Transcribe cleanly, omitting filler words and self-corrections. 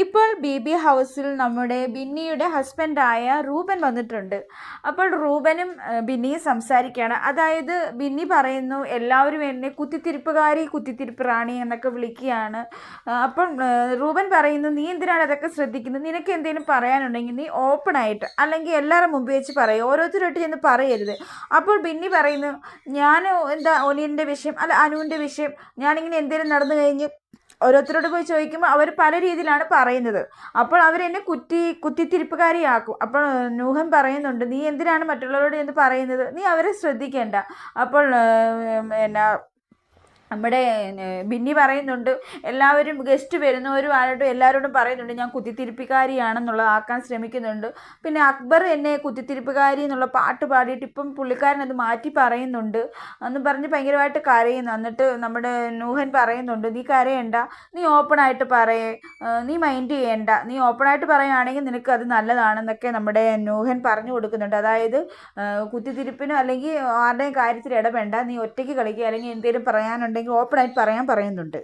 ഇപ്പോൾ ബി ഹൗസിൽ നമ്മുടെ ബിന്നിയുടെ ഹസ്ബൻഡായ റൂബൻ വന്നിട്ടുണ്ട്. അപ്പോൾ റൂബനും ബിന്നിയും സംസാരിക്കുകയാണ്. അതായത് ബിന്നി പറയുന്നു എല്ലാവരും എന്നെ കുത്തിത്തിരിപ്പ് റാണി എന്നൊക്കെ വിളിക്കുകയാണ്. അപ്പം റൂബൻ പറയുന്നു, നീ എന്തിനാണ് അതൊക്കെ ശ്രദ്ധിക്കുന്നത്? നിനക്ക് എന്തെങ്കിലും പറയാനുണ്ടെങ്കിൽ നീ ഓപ്പണായിട്ട് അല്ലെങ്കിൽ എല്ലാവരുടെ മുമ്പ് വെച്ച് പറയും, ഓരോരുത്തരായിട്ട് ചെന്ന് പറയരുത്. അപ്പോൾ ബിന്നി പറയുന്നു, ഞാൻ എന്താ ഒനിയൻ്റെ വിഷയം അല്ല അനുവിൻ്റെ വിഷയം ഞാനിങ്ങനെ എന്തെങ്കിലും നടന്നു കഴിഞ്ഞ് ഓരോരുത്തരോട് പോയി ചോദിക്കുമ്പോൾ അവർ പല രീതിയിലാണ് പറയുന്നത്. അപ്പോൾ അവരെന്നെ കുത്തിത്തിരിപ്പുകാരിയാക്കും. അപ്പോൾ നൂഹൻ പറയുന്നുണ്ട്, നീ എന്തിനാണ് മറ്റുള്ളവരോട് എന്ന് പറയുന്നത്? നീ അവരെ ശ്രദ്ധിക്കേണ്ട. അപ്പോൾ എന്നാ നമ്മുടെ ബിന്നി പറയുന്നുണ്ട്, എല്ലാവരും ഗസ്റ്റ് വരുന്നവരും ആരോടും എല്ലാവരോടും പറയുന്നുണ്ട് ഞാൻ കുത്തിത്തിരിപ്പിക്കാരിയാണെന്നുള്ളത് ആക്കാൻ ശ്രമിക്കുന്നുണ്ട്. പിന്നെ അക്ബർ എന്നെ കുത്തിത്തിരിപ്പുകാരി എന്നുള്ള പാട്ട് പാടിയിട്ട് ഇപ്പം പുള്ളിക്കാരൻ അത് മാറ്റി പറയുന്നുണ്ട് എന്ന് പറഞ്ഞ് ഭയങ്കരമായിട്ട് കരയുന്നു. എന്നിട്ട് നമ്മുടെ നൂഹൻ പറയുന്നുണ്ട്, നീ കരയണ്ട, നീ ഓപ്പണായിട്ട് പറയേ, നീ മൈൻഡ് ചെയ്യേണ്ട, നീ ഓപ്പണായിട്ട് പറയുകയാണെങ്കിൽ നിനക്ക് അത് നല്ലതാണെന്നൊക്കെ നമ്മുടെ നൂഹൻ പറഞ്ഞു കൊടുക്കുന്നുണ്ട്. അതായത് കുത്തിത്തിരിപ്പിനും അല്ലെങ്കിൽ ആരുടെയും കാര്യത്തിൽ ഇടപെടണ്ട, നീ ഒറ്റയ്ക്ക് കളിക്കുക, അല്ലെങ്കിൽ എന്തെങ്കിലും പറയാനുണ്ടെങ്കിൽ ഓപ്പണായിട്ട് പറയാൻ പറയുന്നുണ്ട്.